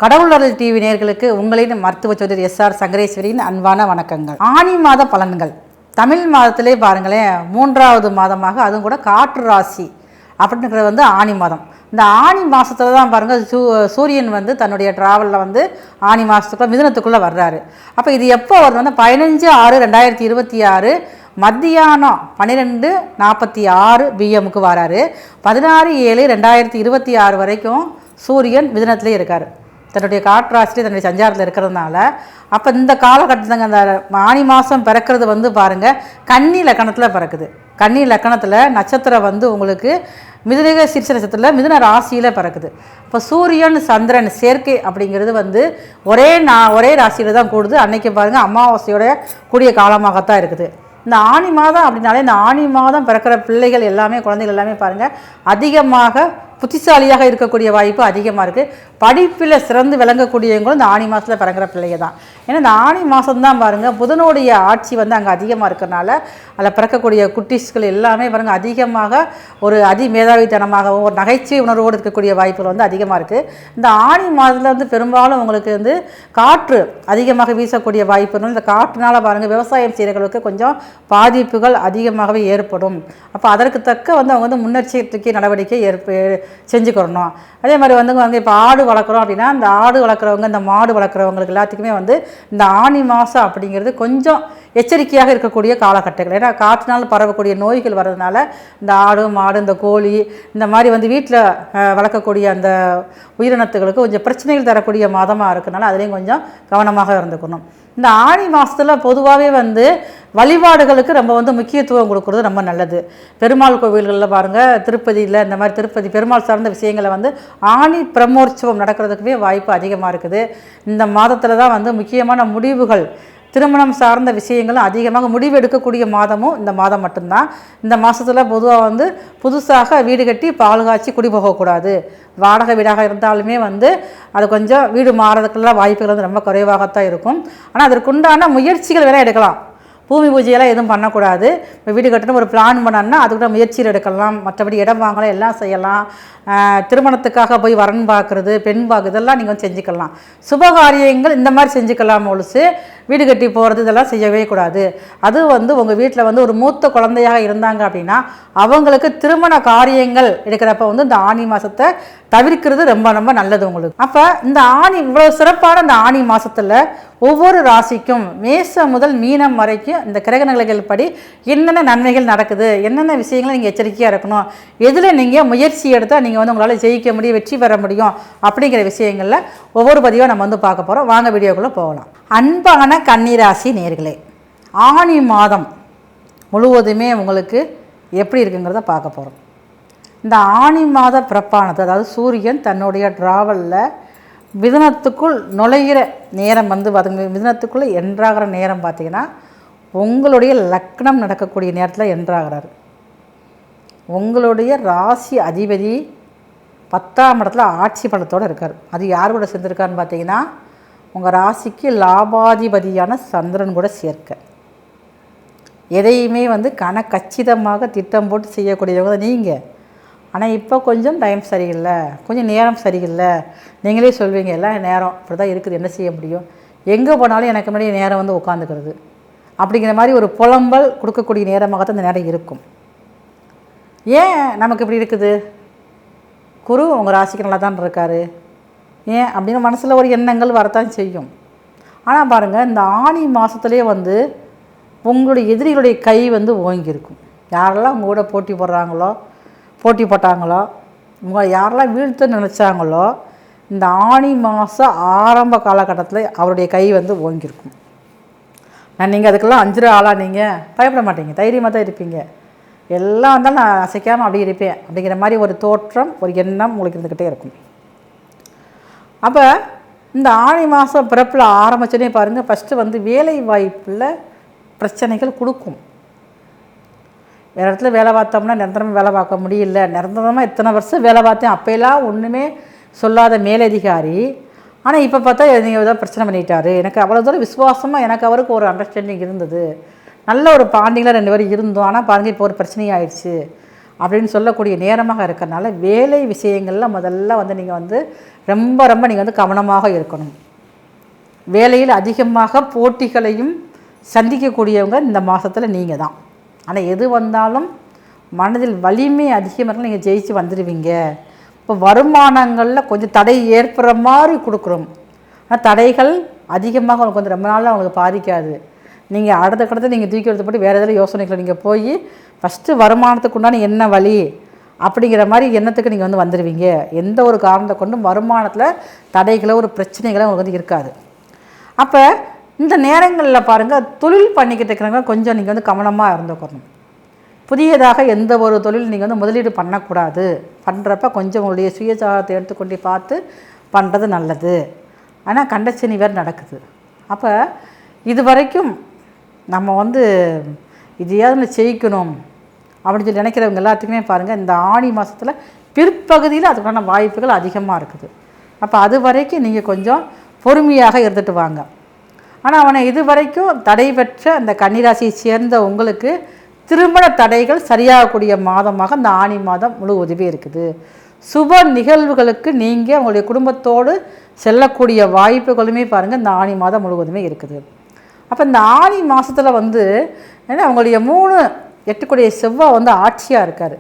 கடவுள் அருள் டிவி நேயர்களுக்கு உங்களின் மருத்துவ ஜோதிடர் எஸ்ஆர் சங்கரேஸ்வரியின் அன்பான வணக்கங்கள். ஆனி மாத பலன்கள். தமிழ் மாதத்திலே பாருங்களேன், 3வது மாதமாக அதுவும் கூட காற்று ராசி அப்படிங்கிறது ஆனி மாதம். இந்த ஆனி மாதத்தில் தான் பாருங்கள் சூரியன் தன்னுடைய ட்ராவலில் ஆனி மாதத்துக்குள்ள மிதுனத்துக்குள்ளே வர்றாரு. அப்போ இது எப்போ வருதுன்னா 15/6/2026 மத்தியானம் 12:46 பிஎம்முக்கு வராரு. 16/7/2026 வரைக்கும் சூரியன் மிதுனத்திலே இருக்கார். தன்னுடைய காற்றாசிலே தன்னுடைய சஞ்சாரத்தில் இருக்கிறதுனால அப்போ இந்த காலகட்டத்துங்க அந்த ஆனி மாதம் பிறக்கிறது பாருங்கள் கன்னி லக்கணத்தில் பிறக்குது. கன்னி லக்கணத்தில் நட்சத்திரம் உங்களுக்கு மிதுன சீர்ஷ நட்சத்திரத்தில் மிதுன ராசியில் பிறக்குது. இப்போ சூரியன் சந்திரன் சேர்க்கை அப்படிங்கிறது ஒரே ராசியில் தான் கூடுது. அன்றைக்கி பாருங்கள் அமாவாசையோட கூடிய காலமாகத்தான் இருக்குது. இந்த ஆனி மாதம் அப்படின்னாலே இந்த ஆனி மாதம் பிறக்கிற பிள்ளைகள் எல்லாமே குழந்தைகள் எல்லாமே பாருங்கள் அதிகமாக புத்திசாலியாக இருக்கக்கூடிய வாய்ப்பு அதிகமாக இருக்குது. படிப்பில் சிறந்து விளங்கக்கூடியவங்களும் இந்த ஆனி மாதத்தில் பிறக்கிற பிள்ளைங்க தான். ஏன்னா இந்த ஆனி மாதம்தான் பாருங்கள் புதனுடைய ஆட்சி அங்கே அதிகமாக இருக்கிறனால அதில் பிறக்கக்கூடிய குட்டீஸ்கள் எல்லாமே பாருங்கள் அதிகமாக ஒரு மேதாவித்தனமாகவும் ஒரு நகைச்சுவை உணர்வோடு இருக்கக்கூடிய வாய்ப்புகள் அதிகமாக இருக்குது. இந்த ஆனி மாதத்தில் பெரும்பாலும் உங்களுக்கு காற்று அதிகமாக வீசக்கூடிய வாய்ப்புகள். இந்த காற்றுனால பாருங்கள் விவசாயம் செய்கிறவர்களுக்கு கொஞ்சம் பாதிப்புகள் அதிகமாகவே ஏற்படும். அப்போ அதற்கு தக்க அவங்க முன்னெச்சரிக்கை நடவடிக்கை செஞ்சுக்கிறணும். அதே மாதிரி அங்கே இப்போ ஆடு வளர்க்குறோம் அப்படின்னா அந்த ஆடு வளர்க்குறவங்க இந்த மாடு வளர்க்குறவங்களுக்கு எல்லாத்துக்குமே இந்த ஆனி மாதம் அப்படிங்கிறது கொஞ்சம் எச்சரிக்கையாக இருக்கக்கூடிய காலகட்டங்கள். ஏன்னா காற்றினால் பரவக்கூடிய நோய்கள் வர்றதுனால இந்த ஆடு மாடு இந்த கோழி இந்த மாதிரி வீட்டில் வளர்க்கக்கூடிய அந்த உயிரினத்துகளுக்கு கொஞ்சம் பிரச்சனைகள் தரக்கூடிய மாதமாக இருக்கிறனால அதுலேயும் கொஞ்சம் கவனமாக இருந்துக்கணும். இந்த ஆனி மாதத்தில் பொதுவாகவே வழிபாடுகளுக்கு ரொம்ப முக்கியத்துவம் கொடுக்குறது ரொம்ப நல்லது. பெருமாள் கோவில்களில் பாருங்கள் திருப்பதியில் இந்த மாதிரி திருப்பதி பெருமாள் சார்ந்த விஷயங்களை ஆனி பிரம்மோற்சவம் நடக்கிறதுக்குமே வாய்ப்பு அதிகமாக இருக்குது. இந்த மாதத்தில் தான் முக்கியமான முடிவுகள் திருமணம் சார்ந்த விஷயங்களும் அதிகமாக முடிவு எடுக்கக்கூடிய மாதமும் இந்த மாதம் மட்டும்தான். இந்த மாதத்தில் பொதுவாக புதுசாக வீடு கட்டி பால் காய்ச்சி குடி போகக்கூடாது. வாடகை வீடாக இருந்தாலுமே அது கொஞ்சம் வீடு மாறதுக்கெல்லாம் வாய்ப்புகள் ரொம்ப குறைவாகத்தான் இருக்கும். ஆனால் அதற்குண்டான முயற்சிகள் வேணால் எடுக்கலாம். பூமி பூஜையெல்லாம் எதுவும் பண்ணக்கூடாது. இப்போ வீடு கட்டணும் ஒரு பிளான் பண்ணோன்னா அதுக்கூட முயற்சியில் எடுக்கலாம். மற்றபடி இடம் வாங்கலாம், எல்லாம் செய்யலாம். திருமணத்துக்காக போய் வரன் பார்க்குறது பெண் பார்க்குறது இதெல்லாம் நீங்கள் செஞ்சுக்கலாம். சுபகாரியங்கள் இந்த மாதிரி செஞ்சுக்கலாம். ஒழுசு வீடு கட்டி போகிறது இதெல்லாம் செய்யவே கூடாது. அது உங்கள் வீட்டில் ஒரு மூத்த குழந்தையாக இருந்தாங்க அப்படின்னா அவங்களுக்கு திருமண காரியங்கள் எடுக்கிறப்ப இந்த ஆனி மாதத்தை தவிர்க்கிறது ரொம்ப ரொம்ப நல்லது உங்களுக்கு. அப்போ இந்த ஆனி இவ்வளோ சிறப்பான இந்த ஆனி மாதத்தில் ஒவ்வொரு ராசிக்கும் மேசம் முதல் மீனம் வரைக்கும் இந்த கிரக நிலைகள் படி என்னென்ன நன்மைகள் நடக்குது, என்னென்ன விஷயங்களை நீங்கள் எச்சரிக்கையாக இருக்கணும், எதில் நீங்கள் முயற்சி எடுத்தால் நீங்கள் உங்களால் ஜெயிக்க முடியும், வெற்றி பெற முடியும் அப்படிங்கிற விஷயங்களில் ஒவ்வொரு பதிவாக நம்ம பார்க்க போகிறோம். வாங்க வீடியோக்குள்ளே போகலாம். அன்பான கன்னிராசி நேயர்களே, ஆனி மாதம் முழுவதுமே உங்களுக்கு எப்படி இருக்குங்கிறத பார்க்க போகிறோம். இந்த ஆனி மாத பிறப்பானது அதாவது சூரியன் தன்னுடைய ட்ராவலில் மிதுனத்துக்குள் நுழைகிற நேரம் மிதுனத்துக்குள்ளே என்ட்ராகிற நேரம் பார்த்திங்கன்னா உங்களுடைய லக்னம் நடக்கக்கூடிய நேரத்தில் என்ட்ராகிறாரு. உங்களுடைய ராசி அதிபதி 10ஆம் இடத்துல ஆட்சி பலத்தோடு இருக்கார். அது யார் கூட சேர்ந்துருக்காருன்னு பார்த்தீங்கன்னா உங்கள் ராசிக்கு லாபாதிபதியான சந்திரன் கூட சேர்க்க. எதையுமே கச்சிதமாக திட்டம் போட்டு செய்யக்கூடியவங்க நீங்கள். ஆனால் இப்போ கொஞ்சம் டைம் சரியில்லை, கொஞ்சம் நேரம் சரியில்லை. நீங்களே சொல்வீங்க எல்லாம் நேரம் இப்படி தான் இருக்குது, என்ன செய்ய முடியும், எங்கே போனாலும் எனக்கு முன்னாடி நேரம் உட்காந்துக்கிறது அப்படிங்கிற மாதிரி ஒரு புலம்பல் கொடுக்கக்கூடிய நேரமாகத்தான் இந்த நேரம் இருக்கும். ஏன் நமக்கு இப்படி இருக்குது? குரு உங்கள் ராசிக்கு நல்லா தான் இருக்கார். ஏன் அப்படின்னு மனசில் ஒரு எண்ணங்கள் வரத்தான் செய்யும். ஆனால் பாருங்கள் இந்த ஆனி மாதத்துலேயே உங்களுடைய எதிரிகளுடைய கை ஓங்கியிருக்கும். யாரெல்லாம் உங்கள் கூட போட்டி போட்டாங்களோ உங்களை யாரெல்லாம் வீழ்த்த நினச்சாங்களோ இந்த ஆனி மாதம் ஆரம்ப காலகட்டத்தில் அவருடைய கை ஓங்கியிருக்கும். நீங்கள் அதுக்கெல்லாம் அஞ்சுற ஆளாக நீங்கள் பயப்பட மாட்டீங்க, தைரியமாக தான் இருப்பீங்க. எல்லாம் வந்தாலும் நான் அசைக்காமல் அப்படி இருப்பேன் அப்படிங்கிற மாதிரி ஒரு தோற்றம் ஒரு எண்ணம் உங்களுக்கு இருந்துக்கிட்டே இருக்கும். அப்போ இந்த ஆனி மாதம் பிறப்பில் ஆரம்பிச்சோன்னே பாருங்கள் ஃபஸ்ட்டு வேலை வாய்ப்பில் பிரச்சனைகள் கொடுக்கும். வேறு இடத்துல வேலை பார்த்தோம்னா நிரந்தரமாக வேலை பார்க்க முடியல, நிரந்தரமாக இத்தனை வருஷம் வேலை பார்த்தேன் அப்போலாம் ஒன்றுமே சொல்லாத மேலதிகாரி ஆனால் இப்போ பார்த்தா நீங்கள் ஏதாவது பிரச்சனை பண்ணிட்டாரு. எனக்கு அவ்வளோ தூரம் விசுவாசமாக எனக்கு அவருக்கு ஒரு அண்டர்ஸ்டாண்டிங் இருந்தது, நல்ல ஒரு பாண்டிங்கில் 2 பேரும் இருந்தோம். ஆனால் பாருங்கள் இப்போ ஒரு பிரச்சனையாயிடுச்சு அப்படின்னு சொல்லக்கூடிய நேரமாக இருக்கிறனால வேலை விஷயங்களில் முதல்ல வந்து நீங்கள் வந்து ரொம்ப ரொம்ப நீங்கள் வந்து கவனமாக இருக்கணும். வேலையில் அதிகமாக போட்டிகளையும் சந்திக்கக்கூடியவங்க இந்த மாதத்தில் நீங்கள் தான். ஆனால் எது வந்தாலும் மனதில் வலிமை அதிகமாக நீங்கள் ஜெயிச்சு வந்துடுவீங்க. இப்போ வருமானங்களில் கொஞ்சம் தடை ஏற்படுற மாதிரி கொடுக்குறோம். ஆனால் தடைகள் அதிகமாக உங்களுக்கு வந்து ரொம்ப நாளில் அவங்களுக்கு பாதிக்காது. நீங்கள் அடுத்த நீங்கள் தூக்கி எடுத்து போட்டு வேறு எதாவது யோசனைகளை நீங்கள் போய் ஃபஸ்ட்டு வருமானத்துக்கு உண்டான என்ன வழி அப்படிங்கிற மாதிரி எண்ணத்துக்கு நீங்கள் வந்து வந்துடுவீங்க. எந்த ஒரு காரணத்தை கொண்டும் வருமானத்தில் தடைகளோ ஒரு பிரச்சனைகளோ உங்களுக்கு வந்து இருக்காது. அப்போ இந்த நேரங்களில் பாருங்கள், தொழில் பண்ணிக்கிட்டு இருக்கிறவங்க கொஞ்சம் நீங்கள் வந்து கவனமாக இருந்துக்கணும். புதியதாக எந்த ஒரு தொழில் நீங்கள் வந்து முதலீடு பண்ணக்கூடாது. பண்ணுறப்ப கொஞ்சம் உங்களுடைய சுயஜாதத்தை எடுத்துக்கொண்டு பார்த்து பண்ணுறது நல்லது. ஆனால் கண்டச்சனி வேறு நடக்குது. அப்போ இது வரைக்கும் நம்ம வந்து இதையாவது செய்யணும் அப்படின்னு சொல்லி நினைக்கிறவங்க எல்லாத்துக்குமே பாருங்கள், இந்த ஆணி மாதத்தில் பிற்பகுதியில் அதுக்கான வாய்ப்புகள் அதிகமாக இருக்குது. அப்போ அது வரைக்கும் நீங்கள் கொஞ்சம் பொறுமையாக இருந்துட்டு வாங்க. ஆனால் அவனை இது வரைக்கும் தடை பெற்ற அந்த கன்னிராசியை சேர்ந்த உங்களுக்கு திருமண தடைகள் சரியாகக்கூடிய மாதமாக இந்த ஆணி மாதம் முழுவதுமே இருக்குது. சுப நிகழ்வுகளுக்கு நீங்கள் உங்களுடைய குடும்பத்தோடு செல்லக்கூடிய வாய்ப்புகளுமே பாருங்கள் இந்த ஆணி மாதம் முழுவதுமே இருக்குது. அப்போ இந்த ஆணி மாதத்தில் வந்து ஏன்னா அவங்களுடைய 3 8 செவ்வாய் வந்து ஆட்சியாக இருக்கார்.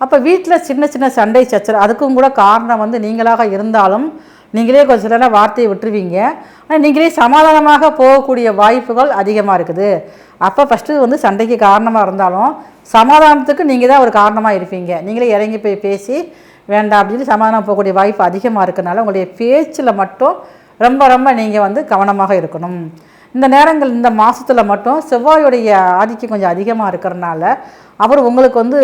அப்போ வீட்டில் சின்ன சின்ன சண்டை சச்சரவு அதுக்கும் கூட காரணம் வந்து நீங்களாக இருந்தாலும் நீங்களே கொஞ்சம் சில வார்த்தையை விட்டுருவீங்க. ஆனால் நீங்களே சமாதானமாக போகக்கூடிய வாய்ப்புகள் அதிகமாக இருக்குது. அப்போ ஃபஸ்ட்டு வந்து சண்டைக்கு காரணமாக இருந்தாலும் சமாதானத்துக்கு நீங்கள் தான் ஒரு காரணமாக இருப்பீங்க. நீங்களே இறங்கி போய் பேசி வேண்டாம் அப்படின்னு சமாதானம் போகக்கூடிய வாய்ப்பு அதிகமாக இருக்கிறனால உங்களுடைய பேச்சில் மட்டும் ரொம்ப ரொம்ப நீங்கள் வந்து கவனமாக இருக்கணும். இந்த நேரங்கள் இந்த மாதத்தில் மட்டும் செவ்வாயுடைய ஆதிக்கம் கொஞ்சம் அதிகமாக இருக்கிறனால அவர் உங்களுக்கு வந்து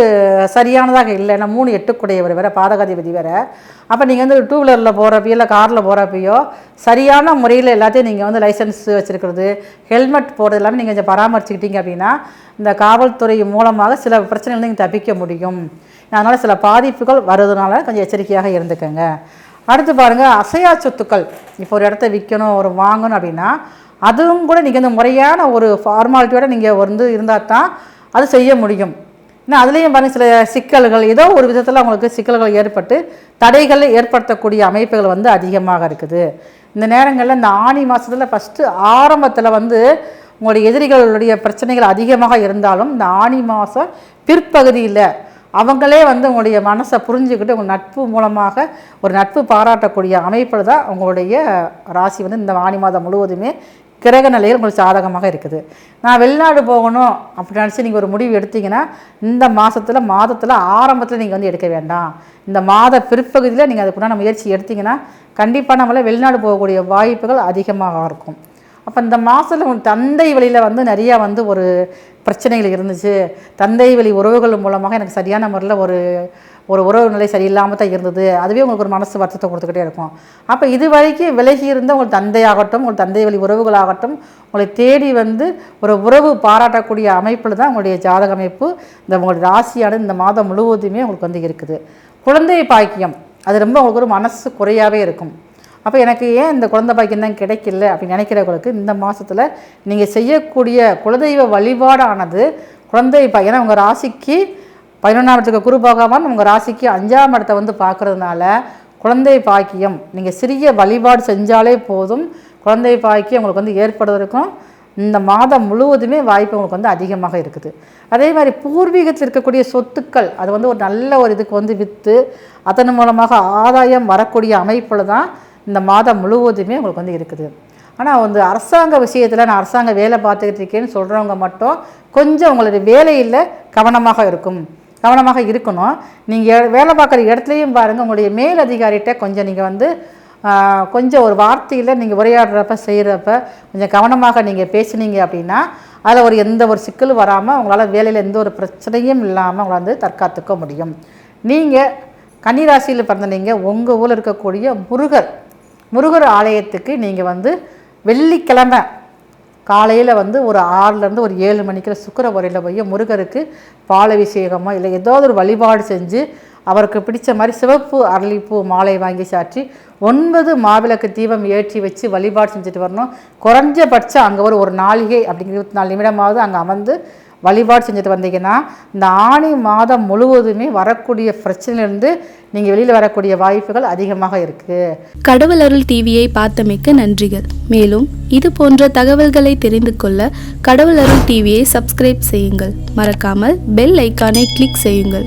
சரியானதாக இல்லை. ஏன்னா 3 8 வேறு பாதகாதிபதி வேறு. அப்போ நீங்கள் வந்து 2 வீலரில் போகிறப்பையோ இல்லை காரில் போகிறப்பையோ சரியான முறையில் எல்லாத்தையும் நீங்கள் வந்து லைசன்ஸ் வச்சுருக்கிறது, ஹெல்மெட் போடுறது எல்லாமே நீங்கள் கொஞ்சம் பராமரிச்சுக்கிட்டீங்க அப்படின்னா இந்த காவல்துறை மூலமாக சில பிரச்சனைகள் நீங்கள் தப்பிக்க முடியும். அதனால் சில பாதிப்புகள் வருவதனால கொஞ்சம் எச்சரிக்கையாக இருந்துக்கங்க. அடுத்து பாருங்கள், அசையா சொத்துக்கள் இப்போ ஒரு இடத்த விற்கணும் ஒரு வாங்கணும் அப்படின்னா அதுவும் கூட நீங்கள் இந்த முறையான ஒரு ஃபார்மாலிட்டியோட நீங்கள் வந்து இருந்தால் தான் அது செய்ய முடியும். ஏன்னா அதுலேயும் பாருங்கள் சில சிக்கல்கள் ஏதோ ஒரு விதத்தில் அவங்களுக்கு சிக்கல்கள் ஏற்பட்டு தடைகள் ஏற்படுத்தக்கூடிய அமைப்புகள் வந்து அதிகமாக இருக்குது. இந்த நேரங்களில் இந்த ஆணி மாதத்தில் ஃபஸ்ட்டு ஆரம்பத்தில் வந்து உங்களுடைய எதிரிகளுடைய பிரச்சனைகள் அதிகமாக இருந்தாலும் இந்த ஆணி மாதம் பிற்பகுதியில் அவங்களே வந்து உங்களுடைய மனசை புரிஞ்சுக்கிட்டு உங்கள் நட்பு மூலமாக ஒரு நட்பு பாராட்டக்கூடிய அமைப்பில் தான் உங்களுடைய ராசி வந்து இந்த ஆணி மாதம் முழுவதுமே கிரக நிலையில் உங்களுக்கு சாதகமாக இருக்குது. நான் வெளிநாடு போகணும் அப்படி நினச்சி நீங்கள் ஒரு முடிவு எடுத்தீங்கன்னா இந்த மாதத்தில் ஆரம்பத்தில் நீங்கள் வந்து எடுக்க வேண்டாம். இந்த மாத பிற்பகுதியில் நீங்கள் அதுக்குண்டான முயற்சி எடுத்திங்கன்னா கண்டிப்பாக நம்மளால் வெளிநாடு போகக்கூடிய வாய்ப்புகள் அதிகமாக இருக்கும். அப்போ இந்த மாதத்தில் உங்களுக்கு தந்தை வழியில் வந்து நிறையா வந்து ஒரு பிரச்சனைகள் இருந்துச்சு. தந்தை வழி உறவுகள் மூலமாக எனக்கு சரியான முறையில் ஒரு உறவு நிலை சரியில்லாமல் தான் இருந்தது. அதுவே உங்களுக்கு ஒரு மனசு வருத்தத்தை கொடுத்துக்கிட்டே இருக்கும். அப்போ இது வரைக்கும் விலகி இருந்த உங்கள் தந்தையாகட்டும் உங்கள் தந்தை வழி உறவுகளாகட்டும் உங்களை தேடி வந்து ஒரு உறவு பாராட்டக்கூடிய அமைப்பில் தான் உங்களுடைய ஜாதக அமைப்பு இந்த உங்களுடைய ராசியானது இந்த மாதம் முழுவதுமே உங்களுக்கு வந்து இருக்குது. குழந்தை பாக்கியம் அது ரொம்ப உங்களுக்கு ஒரு மனசு குறையாகவே இருக்கும். அப்போ எனக்கு ஏன் இந்த குழந்தை பாக்கியம் தான் கிடைக்கல அப்படின்னு நினைக்கிறவங்களுக்கு இந்த மாதத்தில் நீங்கள் செய்யக்கூடிய குலதெய்வ வழிபாடானது குழந்தை ஏன்னா உங்கள் ராசிக்கு 11ஆம் இடத்துக்கு குரு பகவான் உங்கள் ராசிக்கு 5ஆம் இடத்தை வந்து பார்க்குறதுனால குழந்தை பாக்கியம் நீங்கள் சிறிய வழிபாடு செஞ்சாலே போதும் குழந்தை பாக்கியம் உங்களுக்கு வந்து ஏற்படுவதற்கும் இந்த மாதம் முழுவதுமே வாய்ப்பு உங்களுக்கு வந்து அதிகமாக இருக்குது. அதே மாதிரி பூர்வீகத்தில் இருக்கக்கூடிய சொத்துக்கள் அது வந்து ஒரு நல்ல ஒரு இதுக்கு வந்து விற்று அதன் மூலமாக ஆதாயம் வரக்கூடிய அமைப்பில் தான் இந்த மாதம் முழுவதுமே உங்களுக்கு வந்து இருக்குது. ஆனால் வந்து அரசாங்க விஷயத்தில் நான் அரசாங்க வேலை பார்த்துக்கிட்டு இருக்கேன்னு சொல்கிறவங்க மட்டும் கொஞ்சம் உங்களுடைய வேலையில் கவனமாக இருக்கணும். நீங்கள் வேலை பார்க்குற இடத்துலையும் பாருங்கள் உங்களுடைய மேல் அதிகாரிகிட்ட கொஞ்சம் நீங்கள் வந்து கொஞ்சம் ஒரு வார்த்தையில் நீங்கள் உரையாடுறப்ப செய்கிறப்ப கொஞ்சம் கவனமாக நீங்கள் பேசுனீங்க அப்படின்னா அதில் எந்த ஒரு சிக்கலும் வராமல் உங்களால் வேலையில் எந்த ஒரு பிரச்சனையும் இல்லாமல் உங்களை வந்து தற்காத்துக்க முடியும். நீங்கள் கன்னிராசியில் பிறந்த நீங்கள் உங்கள் ஊரில் இருக்கக்கூடிய முருகர் ஆலயத்துக்கு நீங்கள் வந்து வெள்ளிக்கிழமை காலையில் வந்து ஒரு 6லேருந்து ஒரு 7 மணிக்குள்ள சுக்கிர உரையில் போய் முருகருக்கு பாலாபிஷேகமோ இல்லை ஏதாவது ஒரு வழிபாடு செஞ்சு அவருக்கு பிடிச்ச மாதிரி சிவப்பு அரளிப்பூ மாலை வாங்கி சாற்றி 9 மாவிளக்கு தீபம் ஏற்றி வச்சு வழிபாடு செஞ்சுட்டு வரணும். குறைஞ்சபட்சம் அங்கே ஒரு நாளிகை அப்படிங்கிற 24 நிமிடமாவது அங்கே அமர்ந்து வழிபாடு செஞ்சுட்டு வந்தீங்கன்னா இந்த ஆணி மாதம் முழுவதுமே வரக்கூடிய பிரச்சனையிலேருந்து நீங்கள் வெளியில் வரக்கூடிய வாய்ப்புகள் அதிகமாக இருக்குது. கடவுள் அருள் டிவியை பார்த்தமைக்கு நன்றிகள். மேலும் இது போன்ற தகவல்களை தெரிந்து கொள்ள கடவுள் அருள் டிவியை சப்ஸ்கிரைப் செய்யுங்கள். மறக்காமல் பெல் ஐக்கானை கிளிக் செய்யுங்கள்.